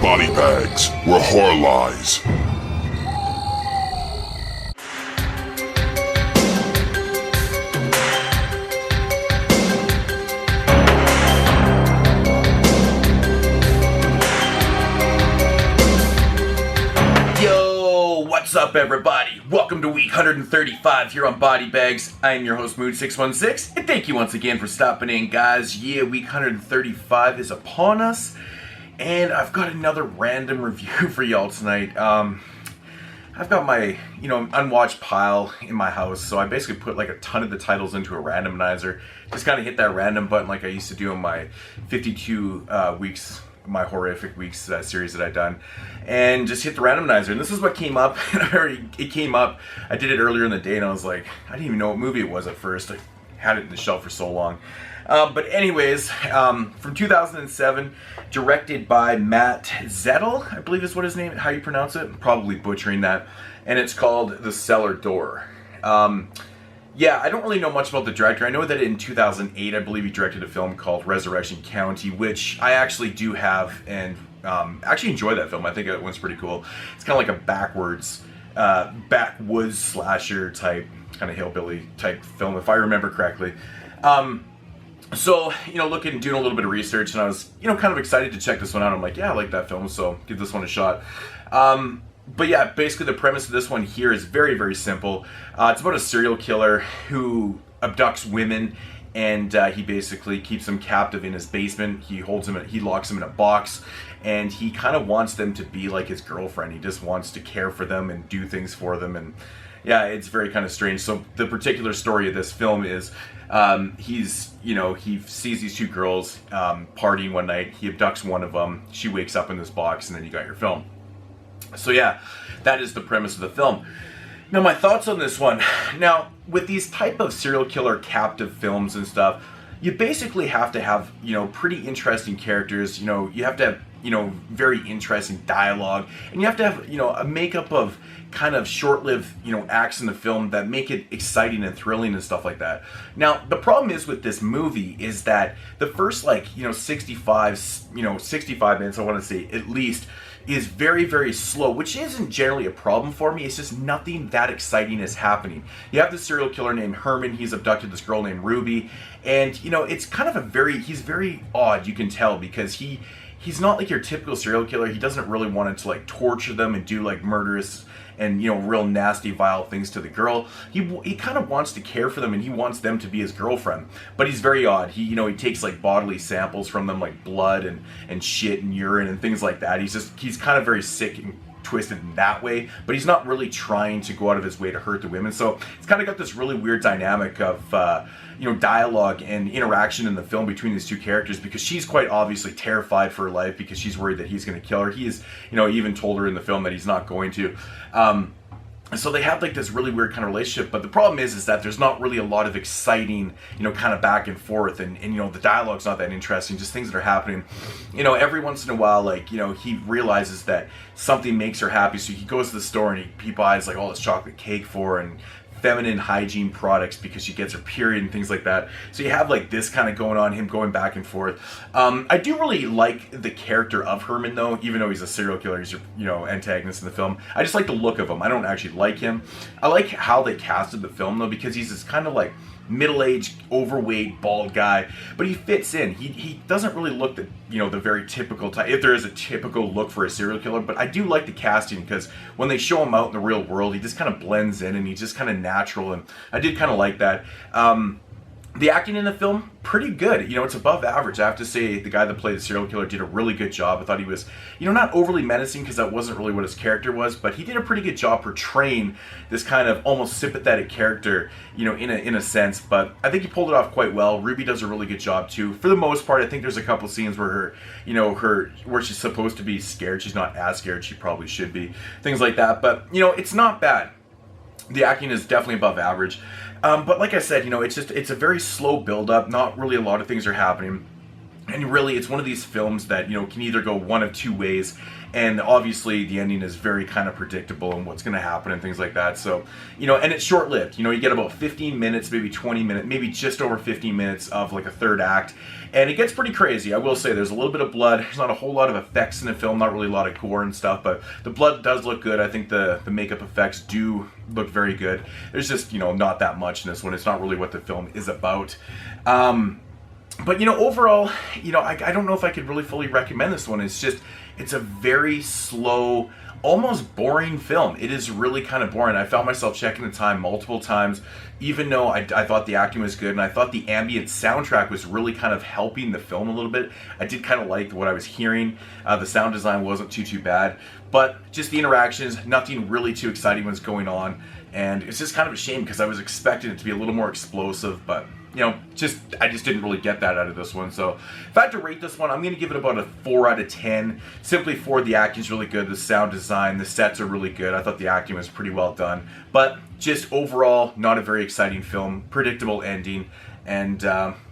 Body bags where horror lies. Yo, what's up everybody? Welcome to week 135 here on Body Bags. I am your host Moodz616, and thank you once again for stopping in, guys. Yeah, week 135 is upon us. And I've got another random review for y'all tonight. I've got my, unwatched pile in my house, so I basically put like a ton of the titles into a randomizer. Just kind of hit that random button like I used to do in my 52 weeks, my horrific weeks series that I've done, and just hit the randomizer. And this is what came up. And it came up. I did it earlier in the day, and I was like, I didn't even know what movie it was at first. I had it in the shelf for so long. But anyways, from 2007, directed by Matt Zettel, I believe is what his name, how you pronounce it, probably butchering that, and it's called The Cellar Door. Yeah, I don't really know much about the director. I know that in 2008, I believe he directed a film called Resurrection County, which I actually do have, and actually enjoy that film. I think that one's pretty cool. It's kind of like a backwoods slasher type, kind of hillbilly type film, if I remember correctly. So, doing a little bit of research, and I was, kind of excited to check this one out. I'm like, yeah, I like that film, so give this one a shot. But yeah, basically the premise of this one here is very, very simple. It's about a serial killer who abducts women, and he basically keeps them captive in his basement. He locks them in a box, and he kind of wants them to be like his girlfriend. He just wants to care for them and do things for them, and yeah, it's very kind of strange. So the particular story of this film is he sees these two girls partying one night. He abducts one of them. She wakes up in this box, and then you got your film. So yeah, that is the premise of the film. Now, my thoughts on this one. Now, with these type of serial killer captive films and stuff, you basically have to have, pretty interesting characters. You have to have, very interesting dialogue, and you have to have, a makeup of kind of short-lived, acts in the film that make it exciting and thrilling and stuff like that. Now, the problem is with this movie is that the first 65 minutes, I want to say at least, is very, very slow, which isn't generally a problem for me. It's just nothing that exciting is happening. You have this serial killer named Herman. He's abducted this girl named Ruby, and it's kind of he's very odd, you can tell, because he's not like your typical serial killer. He doesn't really want to torture them and do murderous and real nasty, vile things to the girl. He kind of wants to care for them, and he wants them to be his girlfriend. But he's very odd. He takes bodily samples from them, like blood and shit and urine and things like that. He's kind of very sick and twisted in that way, but he's not really trying to go out of his way to hurt the women. So it's kind of got this really weird dynamic of dialogue and interaction in the film between these two characters, because she's quite obviously terrified for her life because she's worried that he's going to kill her. He is, even told her in the film that he's not going to. So they have this really weird kind of relationship, but the problem is that there's not really a lot of exciting, kind of back and forth, and the dialogue's not that interesting, just things that are happening. Every once in a while, he realizes that something makes her happy, so he goes to the store and he buys all this chocolate cake for her, and feminine hygiene products because she gets her period and things like that. So you have this kind of going on, him going back and forth. I do really like the character of Herman, though, even though he's a serial killer. He's your antagonist in the film. I just like the look of him. I don't actually like him. I like how they casted the film, though, because he's this kind of middle-aged, overweight, bald guy, but he fits in. He doesn't really look the very typical type, if there is a typical look for a serial killer, but I do like the casting, because when they show him out in the real world, he just kind of blends in, and he's just kind of natural, and I did kind of like that. The acting in the film, pretty good. It's above average. I have to say, the guy that played the serial killer did a really good job. I thought he was, not overly menacing, because that wasn't really what his character was, but he did a pretty good job portraying this kind of almost sympathetic character, in a sense. But I think he pulled it off quite well. Ruby does a really good job too. For the most part, I think there's a couple scenes where where she's supposed to be scared. She's not as scared she probably should be. Things like that. But it's not bad. The acting is definitely above average. But like I said, it's a very slow build-up. Not really a lot of things are happening. And really, it's one of these films that, you know, can either go one of two ways. And obviously, the ending is very kind of predictable and what's going to happen and things like that. So, you know, and it's short-lived. You know, you get about 15 minutes, maybe 20 minutes, maybe just over 15 minutes of like a third act. And it gets pretty crazy. I will say there's a little bit of blood. There's not a whole lot of effects in the film, not really a lot of gore and stuff, but the blood does look good. I think the makeup effects do look very good. There's just, you know, not that much in this one. It's not really what the film is about. But, you know, overall, you know, I don't know if I could really fully recommend this one. It's a very slow, almost boring film. It is really kind of boring. I found myself checking the time multiple times, even though I thought the acting was good, and I thought the ambient soundtrack was really kind of helping the film a little bit. I did kind of like what I was hearing. The sound design wasn't too bad, but just the interactions, nothing really too exciting was going on, and it's just kind of a shame because I was expecting it to be a little more explosive, but you know, I just didn't really get that out of this one. So if I had to rate this one, I'm going to give it about a 4 out of 10, simply for the acting's really good, the sound design, the sets are really good. I thought the acting was pretty well done, but just overall, not a very exciting film, predictable ending, and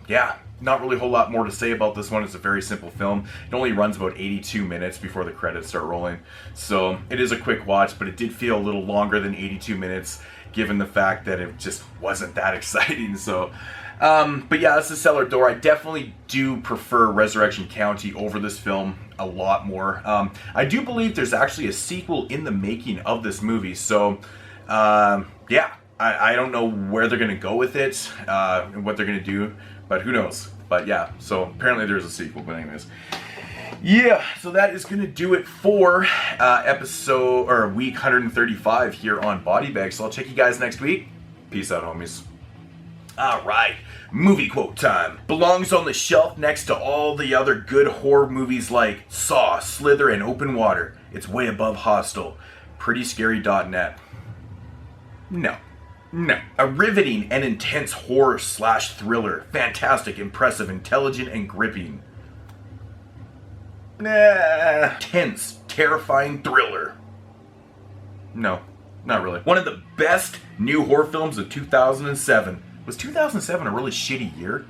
yeah, not really a whole lot more to say about this one. It's a very simple film. It only runs about 82 minutes before the credits start rolling. So it is a quick watch, but it did feel a little longer than 82 minutes, given the fact that it just wasn't that exciting. So, but yeah, this is Cellar Door. I definitely do prefer Resurrection County over this film a lot more. I do believe there's actually a sequel in the making of this movie. So, yeah, I don't know where they're going to go with it, and what they're going to do, but who knows. But yeah, so apparently there's a sequel, but anyways. Yeah, so that is going to do it for week 135 here on Body Bag. So I'll check you guys next week. Peace out, homies. Alright, movie quote time. Belongs on the shelf next to all the other good horror movies like Saw, Slither, and Open Water. It's way above Hostel. PrettyScary.net. No. A riveting and intense horror / thriller. Fantastic, impressive, intelligent, and gripping. Tense, terrifying thriller. No, not really. One of the best new horror films of 2007. Was 2007 a really shitty year?